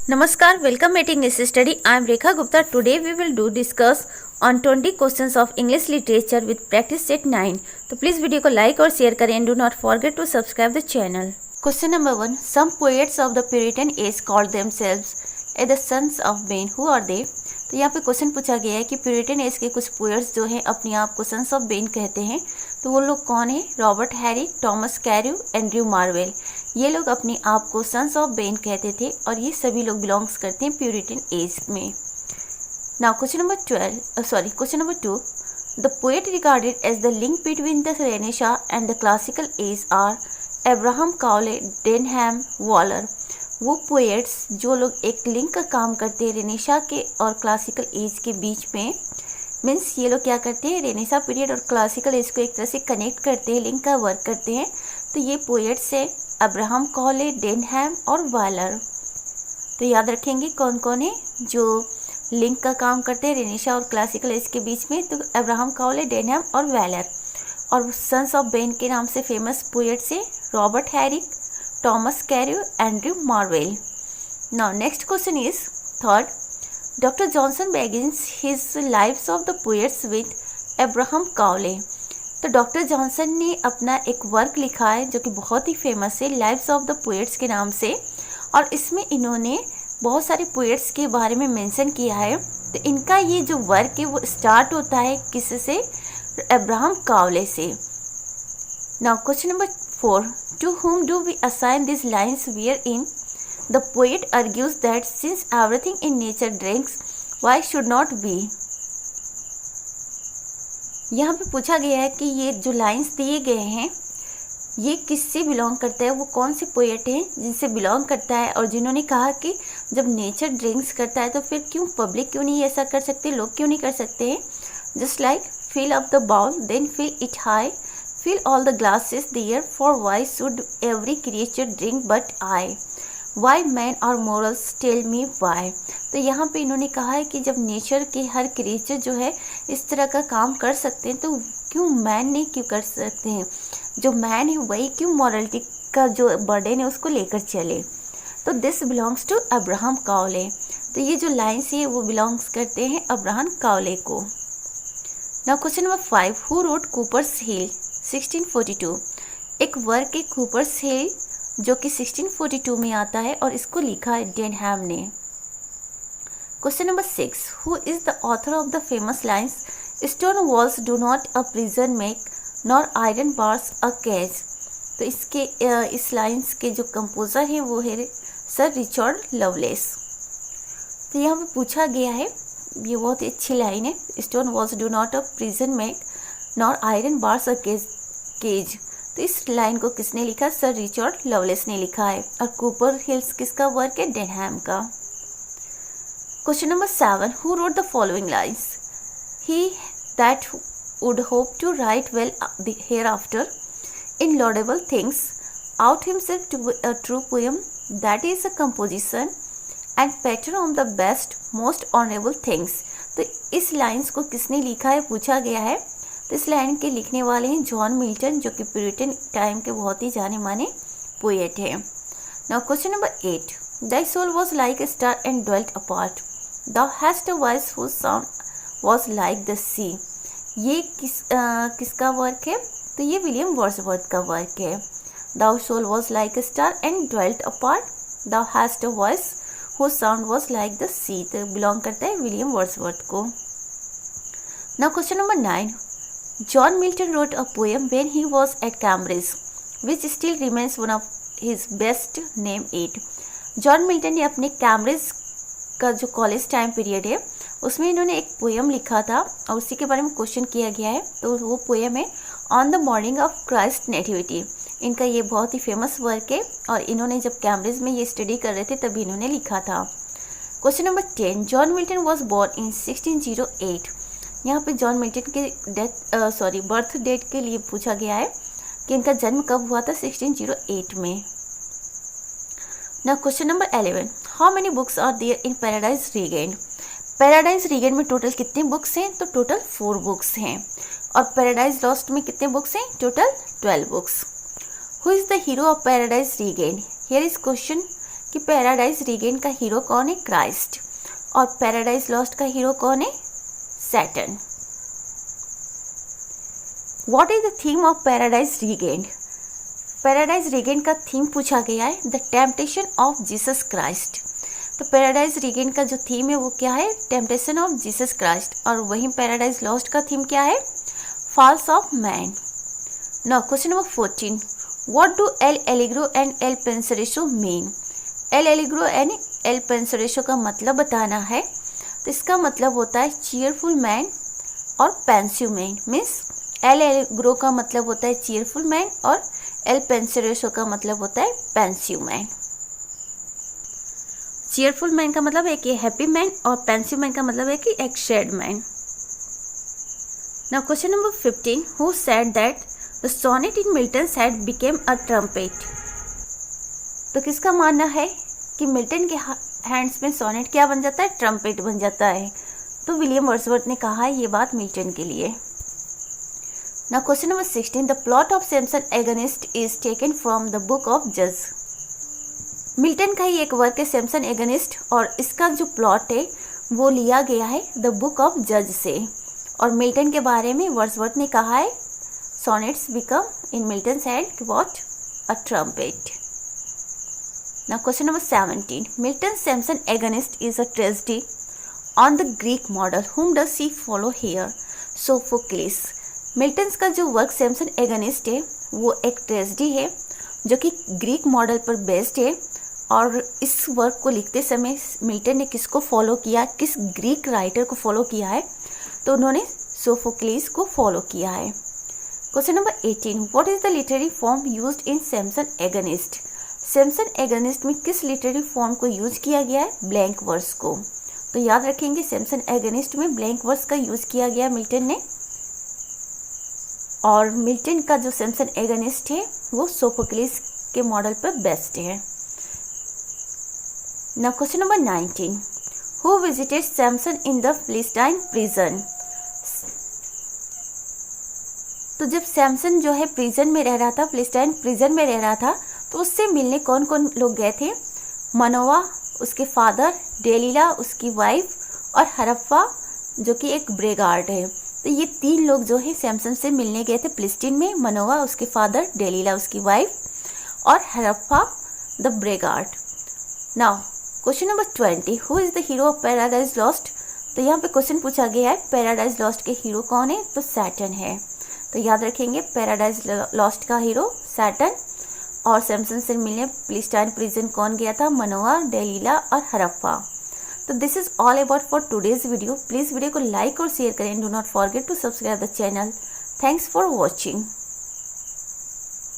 Namaskar, welcome at English Study. I am Rekha Gupta. Today we will discuss on 20 questions of English literature with practice set 9. तो please video को like और share करें and do not forget to subscribe the channel. Question number 1. Some poets of the Puritan age called themselves as the sons of Ben. Who are they? तो यहाँ पे question पूछा गया है कि प्यूरिटन एज के कुछ पोएट्स जो हैं अपने आप को सन्स ऑफ बेन कहते हैं, तो वो लोग कौन है? Robert Harry, Thomas कैर्यू, Andrew marvel. ये लोग अपने आप को सन्स ऑफ बेन कहते थे और ये सभी लोग बिलोंग्स करते हैं प्यूरिटन एज में। Now question number 2। The poet regarded as the link between the Renaissance and the classical age are Abraham Cowley, Denham, Waller. वो पोएट्स जो लोग एक लिंक का काम करते हैं रेनेसा के और क्लासिकल एज के बीच में, मीन्स ये लोग क्या करते हैं, रेनेसा पीरियड और क्लासिकल एज को एक तरह से कनेक्ट करते हैं, लिंक का वर्क करते हैं। तो ये पोएट्स है अब्राहम काउले, डेनहैम और वालर। तो याद रखेंगे कौन कौन है जो लिंक का काम करते हैं रेनेसा और क्लासिकल एज के बीच में। तो अब्राहम काउले, डेनहैम और वालर। और सन्स ऑफ बेन के नाम से फेमस पोएट्स है Robert Herrick, Thomas Carew, Andrew Marvell. Now next question is third. Dr. Johnson begins his lives of the poets with Abraham Cowley. तो डॉक्टर जॉनसन ने अपना एक वर्क लिखा है जो कि बहुत ही फेमस है, लाइव्स ऑफ द पोएट्स के नाम से, और इसमें इन्होंने बहुत सारे पोएट्स के बारे में मेंशन किया है। तो इनका ये जो वर्क है वो स्टार्ट होता है किससे? अब्राहम कावले से। Now question number 4. To whom do we assign these lines wherein the poet argues that since everything in nature drinks, why should not we? यहाँ पे पूछा गया है कि ये जो लाइंस दिए गए हैं ये किससे बिलोंग करता है, वो कौन से पोएट हैं जिनसे बिलोंग करता है, और जिन्होंने कहा कि जब नेचर ड्रिंक्स करता है तो फिर क्यों पब्लिक क्यों नहीं ऐसा कर सकते, लोग क्यों नहीं कर सकते हैं। Just like fill up the bowl, then fill it high, fill all the glasses there, for why should every creature drink but I? Why man or morals tell me why? तो यहाँ पे इन्होंने कहा है कि जब नेचर के हर creature जो है इस तरह का काम कर सकते हैं तो क्यों मैन नहीं क्यों कर सकते हैं, जो मैन है वही क्यों मॉरलिटी का जो बर्डन है उसको लेकर चले। तो this belongs to Abraham Cowley. तो ये जो लाइन्स है वो बिलोंग्स करते हैं अब्राहम काउले को। Now question number 5. Who wrote Cooper's Hill 1642? एक वर्क है कूपर्स हिल जो कि 1642 में आता है और इसको लिखा है डेनहैम ने। Question number 6. Who is the author of the famous lines stone walls do not a prison make nor iron bars a cage? तो इसके इस लाइन्स के जो कंपोजर हैं वो है सर रिचर्ड लवलेस। तो यहाँ पे पूछा गया है, ये बहुत ही अच्छी लाइन है, stone walls do not a prison make nor iron bars a cage. तो इस लाइन को किसने लिखा? सर रिचर्ड लवलेस ने लिखा है। और कूपर हिल्स किसका वर्क है? डेनहैम का। Question number 7. Who wrote the following lines? He that would hope to write well hereafter in laudable things ought himself to a true poem that is a composition and pattern of the best most honourable things. तो इस lines को किसने लिखा है पूछा गया है। तो इस लाइन के लिखने वाले हैं जॉन मिल्टन जो कि प्यूरिटन टाइम के बहुत ही जाने माने पोएट हैं। Now question number 8. Thy soul was like a star and dwelt apart. Thou hast a voice whose sound was like the sea. ये किसका वर्क है? तो ये विलियम वर्ड्सवर्थ का वर्क है। Thou soul was like a star and dwelt apart. Thou hast a voice whose sound was like the sea. तो belong करता है विलियम वर्ड्सवर्थ को। Now question number 9. John Milton wrote a poem when he was at Cambridge, which still remains one of his best name 8. John Milton ने अपने Cambridge का जो college time period है उसमें इन्होंने एक पोएम लिखा था और उसी के बारे में क्वेश्चन किया गया है। तो वो पोएम है on the morning of Christ nativity. इनका ये बहुत ही फेमस वर्क है और इन्होंने जब कैम्ब्रिज में ये स्टडी कर रहे थे तभी इन्होंने लिखा था। Question number 10. John Milton was born in 1608. यहाँ पे जॉन मिल्टन के बर्थ डेट के लिए पूछा गया है कि इनका जन्म कब हुआ था? 1608 में। Now question number 11. How many books are there in Paradise Regained? Paradise Regained में टोटल कितने बुक्स हैं? तो टोटल 4 बुक्स हैं। और पैराडाइज लॉस्ट में कितने बुक्स हैं? Total 12 books. Who is the hero of paradise regained? Here is question कि पैराडाइज रीगेन का हीरो कौन है? क्राइस्ट। और पैराडाइज लॉस्ट का हीरो कौन है? Satan. What is the theme of Paradise Regained? Paradise Regained का थीम पूछा गया है the temptation of Jesus Christ. तो पैराडाइज रीगेन्ड का जो थीम है वो क्या है? Temptation of Jesus Christ. और वहीं पैराडाइज लॉस्ट का थीम क्या है? Falls of man. Now question number 14, what do L'Allegro and Il Penseroso? L'Allegro and Il Penseroso मतलब बताना है। तो इसका मतलब होता है चीयरफुल मैन और pensive man. Means L Allegro का मतलब होता है चीयरफुल मैन और एल पेंसरेशो का मतलब होता है पेंसिव मैन। चीयरफुल मैन का मतलब है कि हैप्पी मैन और पेंसिव मैन का मतलब है कि एक sad man. Now question number 15, who said that the sonnet in Milton's had became a trumpet? तो किसका मानना है कि मिल्टन के हैंड्स में सोनेट क्या बन जाता है? ट्रम्पेट बन जाता है। तो विलियम वर्ड्सवर्थ ने कहा है ये बात मिल्टन के लिए। Now question number 16, the plot of Samson agonist is taken from the book of जज। मिल्टन का ही एक वर्क है सैमसन एगनिस्ट और इसका जो प्लॉट है वो लिया गया है द बुक ऑफ जज से। और मिल्टन के बारे में वर्ड्सवर्थ ने कहा है sonnets become in Milton's hand what? A trumpet. Now question number 17. Milton's Samson Agonist is a tragedy on the Greek model. Whom does he follow here? Sophocles. Milton's का जो वर्क सैमसन एगनिस्ट है वो एक tragedy है जो कि Greek model पर based है। और इस वर्क को लिखते समय मिल्टन ने किसको फॉलो किया? किस ग्रीक राइटर को फॉलो किया है? तो उन्होंने सोफोक्लिस को फॉलो किया है। Question number 18, what is the literary form used in Samson agonist? Samson agonist में किस लिटरेरी फॉर्म को यूज किया गया है? ब्लैंक वर्स को। तो याद रखेंगे सैमसन एगनिस्ट में ब्लैंक वर्स का यूज किया गया मिल्टन ने। और मिल्टन का जो सैमसन एगनिस्ट है वो सोफोक्लिस के मॉडल पर बेस्ड है। Now question number 19, who visited Samson in the Philistine prison? तो जब सैमसन जो है प्रिजन में रह रहा था, फिलिस्टाइन प्रिजन में रह रहा था, तो उससे मिलने कौन कौन लोग गए थे? मनोवा उसके फादर, डेलीला उसकी वाइफ और हरप्पा जो कि एक ब्रेगार्ड है। तो ये 3 लोग जो है सैमसन से मिलने गए थे फिलिस्टीन में। मनोवा उसके फादर, डेलीला उसकी वाइफ और Harapha the braggart. Now question number 20, who is the hero of Paradise Lost? तो यहाँ पे क्वेश्चन पूछा गया है पैराडाइज लॉस्ट के हीरो कौन है? तो सैटर्न है। तो याद रखेंगे पैराडाइज लॉस्ट का हीरो सैटर्न। और सैमसन से मिलने फिलिस्टाइन प्रिजन कौन गया था? मनोवा, डेलीला और हरप्पा। तो this is all about for today's video. Please video को लाइक और शेयर करें। Do not forget to subscribe the channel. Thanks for watching.